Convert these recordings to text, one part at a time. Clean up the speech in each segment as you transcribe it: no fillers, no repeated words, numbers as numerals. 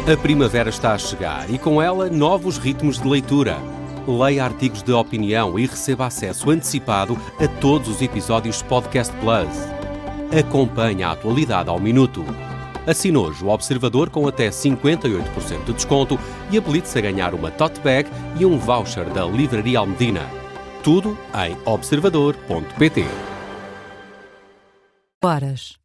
A primavera está a chegar e com ela novos ritmos de leitura. Leia artigos de opinião e receba acesso antecipado a todos os episódios de Podcast Plus. Acompanhe a atualidade ao minuto. Assine hoje o Observador com até 58% de desconto e habilite-se a ganhar uma tote bag e um voucher da Livraria Almedina. Tudo em observador.pt. Horas.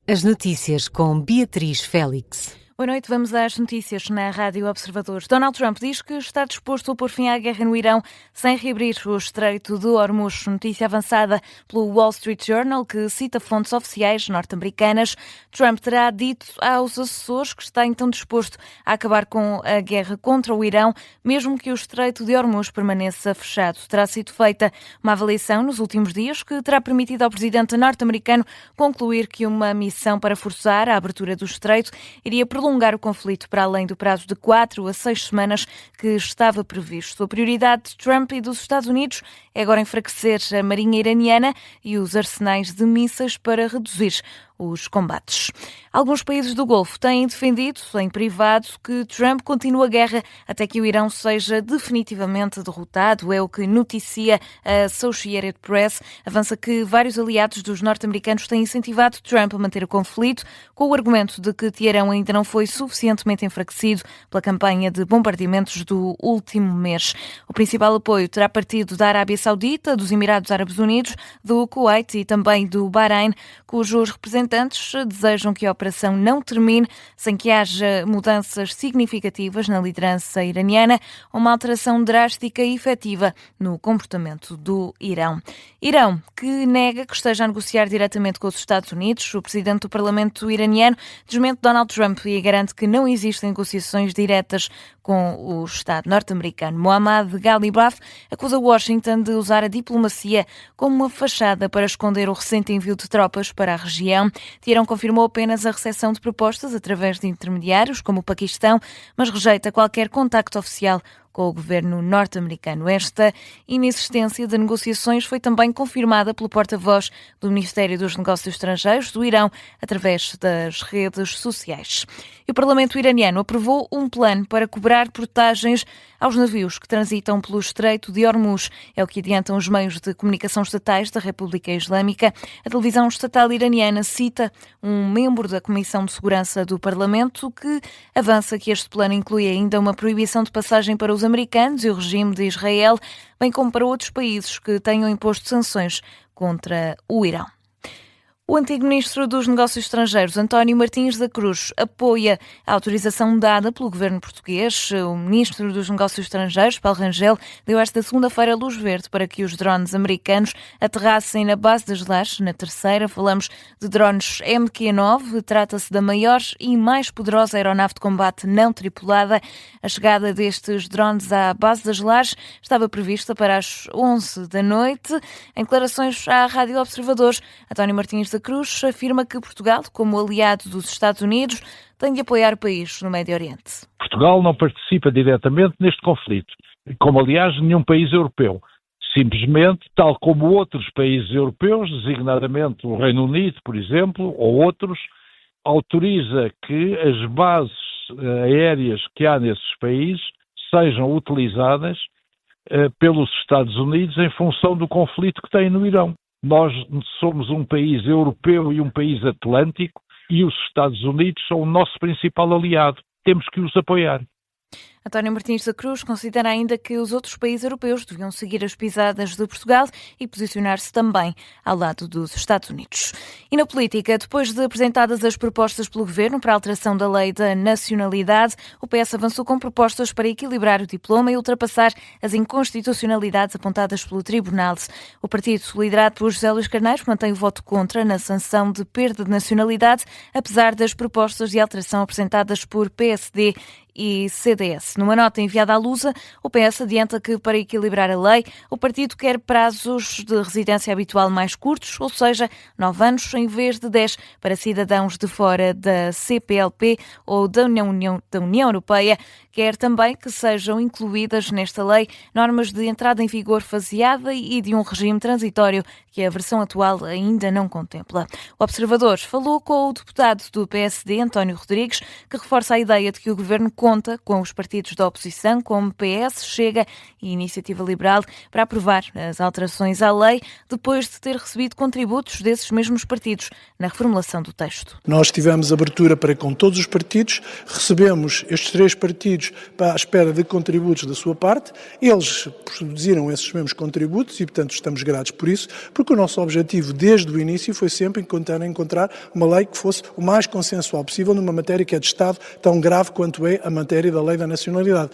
As notícias com Beatriz Félix. Boa noite, vamos às notícias na Rádio Observador. Donald Trump diz que está disposto a pôr fim à guerra no Irão sem reabrir o Estreito de Hormuz. Notícia avançada pelo Wall Street Journal, que cita fontes oficiais norte-americanas. Trump terá dito aos assessores que está então disposto a acabar com a guerra contra o Irão, mesmo que o Estreito de Hormuz permaneça fechado. Terá sido feita uma avaliação nos últimos dias que terá permitido ao presidente norte-americano concluir que uma missão para forçar a abertura do Estreito iria prolongar o conflito para além do prazo de 4 a 6 semanas que estava previsto. A prioridade de Trump e dos Estados Unidos é agora enfraquecer a marinha iraniana e os arsenais de mísseis para reduzir os combates. Alguns países do Golfo têm defendido, em privado, que Trump continue a guerra até que o Irão seja definitivamente derrotado. É o que noticia a Associated Press. Avança que vários aliados dos norte-americanos têm incentivado Trump a manter o conflito, com o argumento de que Teherão ainda não foi suficientemente enfraquecido pela campanha de bombardeamentos do último mês. O principal apoio terá partido da Arábia Saudita, dos Emirados Árabes Unidos, do Kuwait e também do Bahrein, cujos representantes desejam que a operação não termine sem que haja mudanças significativas na liderança iraniana ou uma alteração drástica e efetiva no comportamento do Irão. Irão, que nega que esteja a negociar diretamente com os Estados Unidos. O presidente do Parlamento iraniano desmente Donald Trump e garante que não existem negociações diretas com o Estado norte-americano. Mohammad Ghalibaf acusa Washington de usar a diplomacia como uma fachada para esconder o recente envio de tropas para a região. Teherão confirmou apenas a recepção de propostas através de intermediários, como o Paquistão, mas rejeita qualquer contacto oficial com o governo norte-americano. Esta inexistência de negociações foi também confirmada pelo porta-voz do Ministério dos Negócios Estrangeiros do Irão, através das redes sociais. E o Parlamento iraniano aprovou um plano para cobrar portagens aos navios que transitam pelo Estreito de Hormuz. É o que adiantam os meios de comunicação estatais da República Islâmica. A televisão estatal iraniana cita um membro da Comissão de Segurança do Parlamento que avança que este plano inclui ainda uma proibição de passagem para os americanos e o regime de Israel, bem como para outros países que tenham imposto sanções contra o Irão. O antigo ministro dos Negócios Estrangeiros, António Martins da Cruz, apoia a autorização dada pelo governo português. O ministro dos Negócios Estrangeiros, Paulo Rangel, deu esta segunda-feira luz verde para que os drones americanos aterrassem na base das Lajes, na Terceira. Falamos de drones MQ-9. Trata-se da maior e mais poderosa aeronave de combate não tripulada. A chegada destes drones à base das Lajes estava prevista para as 11 da noite. Em declarações à Rádio Observador, António Martins da Cruz afirma que Portugal, como aliado dos Estados Unidos, tem de apoiar o país no Médio Oriente. Portugal não participa diretamente neste conflito, como aliás nenhum país europeu. Simplesmente, tal como outros países europeus, designadamente o Reino Unido, por exemplo, ou outros, autoriza que as bases aéreas que há nesses países sejam utilizadas pelos Estados Unidos em função do conflito que tem no Irão. Nós somos um país europeu e um país atlântico e os Estados Unidos são o nosso principal aliado. Temos que os apoiar. António Martins da Cruz considera ainda que os outros países europeus deviam seguir as pisadas de Portugal e posicionar-se também ao lado dos Estados Unidos. E na política, depois de apresentadas as propostas pelo Governo para a alteração da lei da nacionalidade, o PS avançou com propostas para equilibrar o diploma e ultrapassar as inconstitucionalidades apontadas pelo Tribunal. O partido, liderado por José Luís Carneiro, mantém o voto contra na sanção de perda de nacionalidade, apesar das propostas de alteração apresentadas por PSD e CDS. Numa nota enviada à Lusa, o PS adianta que, para equilibrar a lei, o partido quer prazos de residência habitual mais curtos, ou seja, 9 anos em vez de 10 para cidadãos de fora da CPLP ou da União Europeia. Quer também que sejam incluídas nesta lei normas de entrada em vigor faseada e de um regime transitório que a versão atual ainda não contempla. O Observador falou com o deputado do PSD, António Rodrigues, que reforça a ideia de que o governo conta com os partidos da oposição, como PS, Chega e Iniciativa Liberal, para aprovar as alterações à lei, depois de ter recebido contributos desses mesmos partidos na reformulação do texto. Nós tivemos abertura para com todos os partidos, recebemos estes 3 partidos à espera de contributos da sua parte, eles produziram esses mesmos contributos e, portanto, estamos gratos por isso, porque o nosso objetivo desde o início foi sempre encontrar uma lei que fosse o mais consensual possível numa matéria que é de Estado tão grave quanto é a matéria da lei da nacionalidade.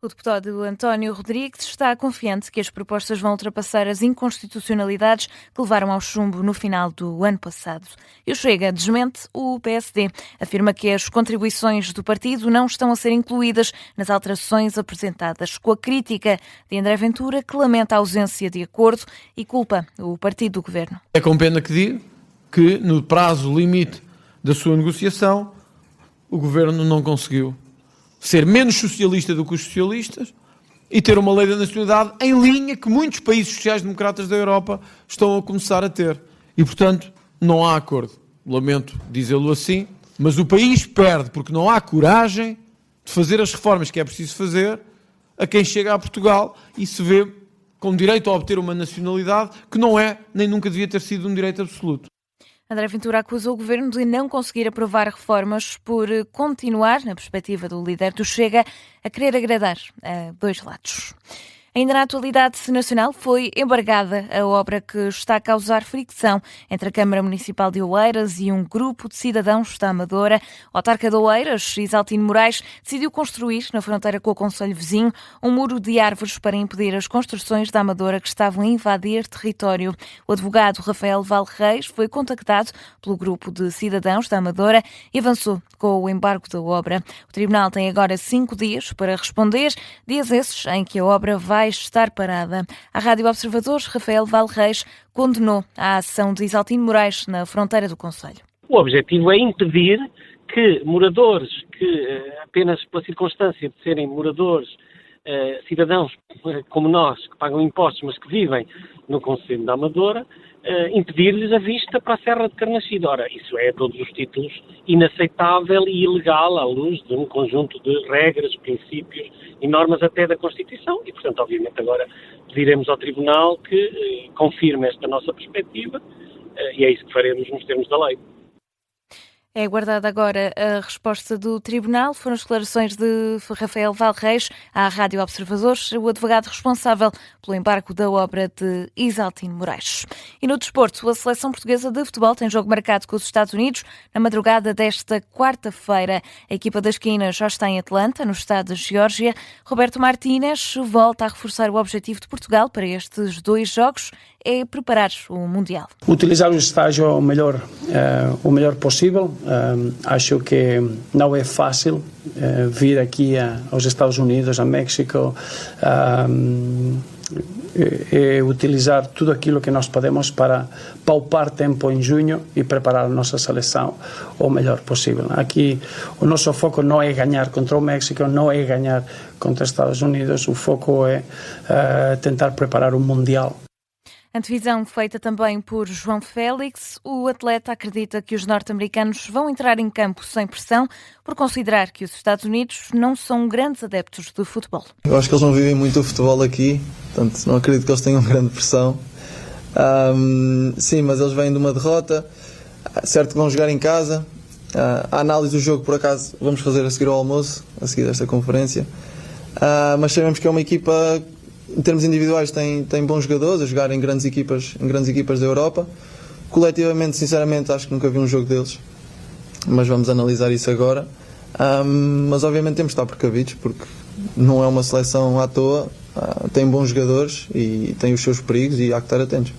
O deputado António Rodrigues está confiante que as propostas vão ultrapassar as inconstitucionalidades que levaram ao chumbo no final do ano passado. E o Chega desmente o PSD. Afirma que as contribuições do partido não estão a ser incluídas nas alterações apresentadas, com a crítica de André Ventura, que lamenta a ausência de acordo e culpa o partido do governo. É com pena que digo que no prazo limite da sua negociação o governo não conseguiu ser menos socialista do que os socialistas e ter uma lei da nacionalidade em linha que muitos países sociais-democratas da Europa estão a começar a ter. E, portanto, não há acordo. Lamento dizê-lo assim, mas o país perde porque não há coragem de fazer as reformas que é preciso fazer a quem chega a Portugal e se vê com direito a obter uma nacionalidade que não é, nem nunca devia ter sido um direito absoluto. André Ventura acusou o governo de não conseguir aprovar reformas por continuar, na perspectiva do líder do Chega, a querer agradar a dois lados. Ainda na atualidade nacional, foi embargada a obra que está a causar fricção entre a Câmara Municipal de Oeiras e um grupo de cidadãos da Amadora. O autarca de Oeiras, Isaltino Moraes, decidiu construir, na fronteira com o concelho vizinho, um muro de árvores para impedir as construções da Amadora que estavam a invadir território. O advogado Rafael Valreis foi contactado pelo grupo de cidadãos da Amadora e avançou com o embargo da obra. O tribunal tem agora 5 dias para responder, dias esses em que a obra vai estar parada. A Rádio Observadores, Rafael Valreis, condenou a ação de Isaltino Moraes na fronteira do concelho. O objetivo é impedir que moradores que, apenas pela circunstância de serem moradores, cidadãos como nós, que pagam impostos, mas que vivem no concelho da Amadora, impedir-lhes a vista para a Serra de Carnaxide. Ora, isso é a todos os títulos inaceitável e ilegal à luz de um conjunto de regras, princípios e normas até da Constituição e, portanto, obviamente agora pediremos ao Tribunal que confirme esta nossa perspectiva e é isso que faremos nos termos da lei. É aguardada agora a resposta do Tribunal. Foram as declarações de Rafael Valreis à Rádio Observadores, o advogado responsável pelo embargo da obra de Isaltino Moraes. E no desporto, a seleção portuguesa de futebol tem jogo marcado com os Estados Unidos na madrugada desta quarta-feira. A equipa da esquina já está em Atlanta, no estado de Geórgia. Roberto Martínez volta a reforçar o objetivo de Portugal para estes 2 jogos, é preparar o Mundial. Utilizar o estágio o melhor possível. Acho que não é fácil vir aqui aos Estados Unidos, a México, e utilizar tudo aquilo que nós podemos para poupar tempo em junho e preparar a nossa seleção o melhor possível. Aqui o nosso foco não é ganhar contra o México, não é ganhar contra os Estados Unidos, o foco é tentar preparar o Mundial. Antevisão feita também por João Félix. O atleta acredita que os norte-americanos vão entrar em campo sem pressão por considerar que os Estados Unidos não são grandes adeptos do futebol. Eu acho que eles não vivem muito o futebol aqui, portanto não acredito que eles tenham grande pressão. Sim, mas eles vêm de uma derrota, certo que vão jogar em casa. A análise do jogo, por acaso, vamos fazer a seguir ao almoço, a seguir desta conferência. Mas sabemos que é uma equipa... Em termos individuais tem bons jogadores a jogar em grandes equipas da Europa. Coletivamente, sinceramente, acho que nunca vi um jogo deles, mas vamos analisar isso agora. Mas obviamente temos de estar precavidos porque não é uma seleção à toa, tem bons jogadores e tem os seus perigos e há que estar atentos.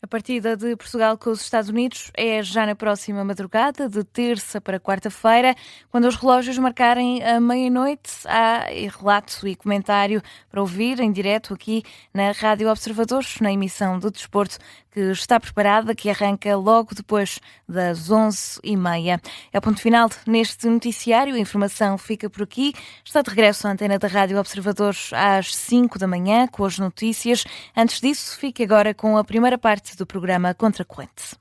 A partida de Portugal com os Estados Unidos é já na próxima madrugada, de terça para quarta-feira, quando os relógios marcarem a meia-noite. Há relato e comentário para ouvir em direto aqui na Rádio Observadores, na emissão do Desporto, que está preparada, que arranca logo depois das 11h30. É o ponto final neste noticiário. A informação fica por aqui. Está de regresso à antena da Rádio Observadores às 5 da manhã com as notícias. Antes disso, fique agora com a primeira parte do programa Contracorrente.